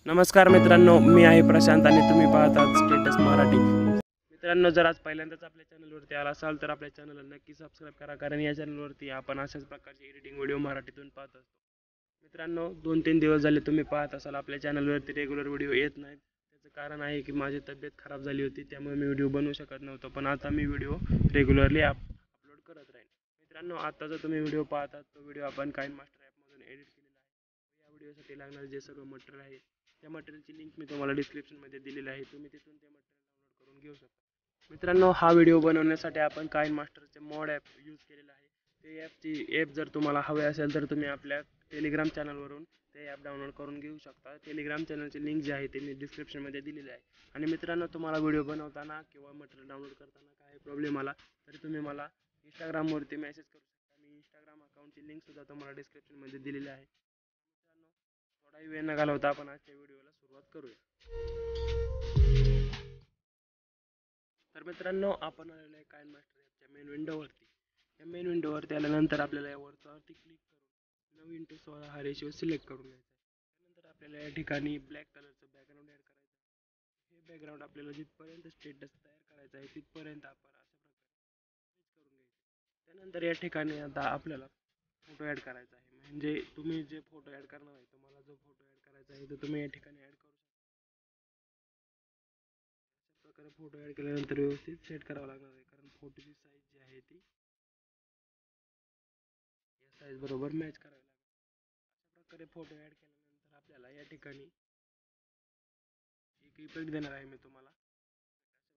नमस्कार मित्रांनो, मी आहे प्रशांत आणि तुम्ही पाहतात स्टेटस मराठी। मित्रांनो, जर आज पहिल्यांदाच आपल्या चॅनलवरती आला असाल तर आपल्या चॅनलला नक्की सबस्क्राइब करा, कारण या चॅनलवरती आपण अशाच प्रकारचे एडिटिंग व्हिडिओ मराठीतून पाहत असतो। मित्रांनो, 2-3 दिवस झाले तुम्ही पाहत असाल आपल्या चॅनलवरती रेग्युलर व्हिडिओ येत नाहीत। त्याचं कारण आहे की माझी तब्येत खराब झाली होती, त्यामुळे मी व्हिडिओ बनवू शकत नव्हतो, पण आता मी व्हिडिओ रेग्युलरली अपलोड करत राहीन। मित्रांनो, आता जो तुम्ही व्हिडिओ पाहतात तो व्हिडिओ आपण काइनमास्टर ॲपमधून एडिट केलेला आहे। या व्हिडिओसाठी लागणारे जे सर्व मटेरियल आहे त्या मटेरियलची लिंक मी तुम्हाला डिस्क्रिप्शनमध्ये दिलेली आहे, तुम्ही तिथून ते मटेरियल डाउनलोड करून घेऊ शकता। मित्रांनो, हा व्हिडिओ बनवण्यासाठी आपण काइनमास्टरचे मॉड ॲप यूज केलेला आहे। ते ॲप जर तुम्हाला हवे असेल तर तुम्ही आपल्या टेलिग्राम चॅनलवरून ते ॲप डाउनलोड करून घेऊ शकता। टेलिग्राम चॅनलची लिंक जी आहे ते मी डिस्क्रिप्शनमध्ये दिलेली आहे। आणि मित्रांनो, तुम्हाला व्हिडिओ बनवताना किंवा मटेरियल डाउनलोड करताना काही प्रॉब्लेम आला तरी तुम्ही मला इंस्टाग्रामवरती मेसेज करू शकता। मी इंस्टाग्राम अकाउंटची लिंकसुद्धा तुम्हाला डिस्क्रिप्शनमध्ये दिलेली आहे। मित्रांनो, थोडाही वेळ न घालवता आपण आजच्या व्हिडिओला सुरुवात करूया। तर मित्रांनो, आपण आलेलो आहे काइनमास्टर ॲपच्या मेन विंडोवरती। या मेन विंडोवरती आल्यानंतर आपल्याला यावरती क्लिक करून 9x16 हा रेशिओ सिलेक्ट करून घ्यायचा आहे। त्यानंतर आपल्याला या ठिकाणी ब्लॅक कलरचं बॅकग्राऊंड ॲड करायचं आहे। हे बॅकग्राऊंड आपल्याला जिथपर्यंत स्टेटस तयार करायचं आहे तिथपर्यंत आपण अशा प्रकारे स्विच करून घ्यायचं। त्यानंतर या ठिकाणी आता आपल्याला फोटो ॲड करायचा आहे, म्हणजे तुम्ही जे फोटो ॲड करणार आहे, तुम्हाला जो फोटो ॲड करायचा आहे तो तुम्ही या ठिकाणी ॲड करू शकता। अशा प्रकारे फोटो ॲड केल्यानंतर व्यवस्थित सेट करावं लागणार आहे, कारण फोटोची साईज जी आहे ती या साईज बरोबर मॅच करावी लागेल। अशा प्रकारे फोटो ॲड केल्यानंतर आपल्याला या ठिकाणी एक इफेक्ट देणार आहे मी तुम्हाला। अशा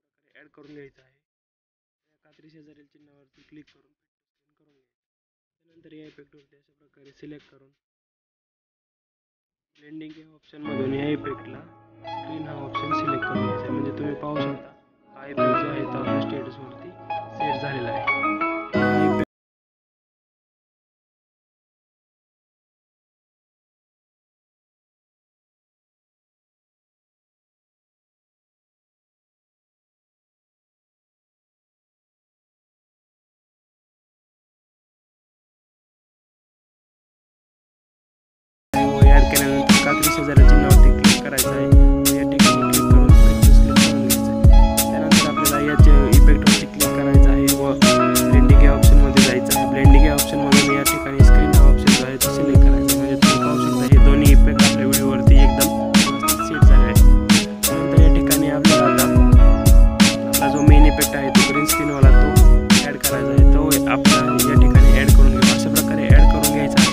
प्रकारे ॲड करून घ्यायचं आहे। या कात्री शेजारील चिन्हावरती क्लिक करून स्कॅन करून घ्यायचं। त्यानंतर या इफेक्टवरती अशा प्रकारे सिलेक्ट करून ब्लेंडिंग या ऑप्शनमधून या इफेक्टला स्क्रीन हा ऑप्शन सिलेक्ट करून घ्यायचा आहे, म्हणजे तुम्ही पाहू शकता हा इफेक्ट जो आहे तो आपल्या स्टेटसवरती सेट झालेला आहे। ॲड केल्यानंतर कात्री शेजारील चिन्हावरती क्लिक करायचं आहे। या ठिकाणी क्लिक करून स्क्रीन करून घ्यायचं आहे। त्यानंतर आपल्याला याच्या इफेक्टवरती क्लिक करायचं आहे व ब्लेंडिंग या ऑप्शनमध्ये जायचं आहे। ब्लेंडिंग या ऑप्शनमधून या ठिकाणी स्क्रीन हा ऑप्शन जो आहे तो सिलेक्ट करायचा, म्हणजे तुम्ही पाहू शकता हे दोन्ही इफेक्ट आपल्या व्हिडिओवरती एकदम व्यवस्थित सेट झाले आहेत। त्यानंतर या ठिकाणी आपल्याला आता आपला जो मेन इफेक्ट आहे तो ग्रीन स्क्रीनवाला तो ॲड करायचा आहे, तो आपल्याला या ठिकाणी ॲड करून घेऊ। अशा प्रकारे ॲड करून घ्यायचा आहे।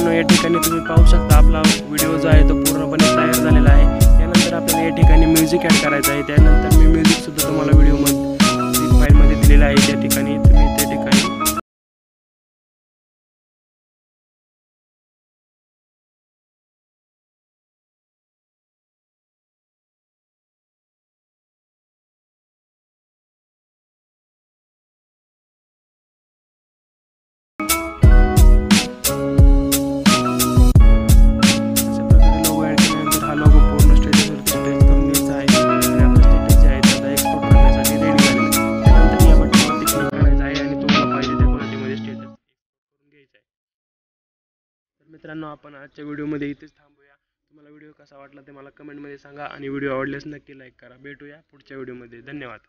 या ठिकाणी तुम्ही पाहू शकता आपला व्हिडिओ जो आहे तो पूर्णपणे तयार झालेला आहे। त्यानंतर आपल्याला या ठिकाणी म्युझिक ॲड करायचं आहे। त्यानंतर मी म्युझिकसुद्धा तुम्हाला व्हिडिओमध्ये फाईलमध्ये दिलेलं आहे, त्या ठिकाणी तुम्ही त्या ठिकाणी मित्रांनो, आपण आजच्या व्हिडिओमध्ये इथेच थांबूया। तुम्हाला व्हिडिओ कसा वाटला ते मला कमेंटमध्ये सांगा आणि व्हिडिओ आवडल्यास नक्की लाईक करा। भेटूया पुढच्या व्हिडिओमध्ये। धन्यवाद।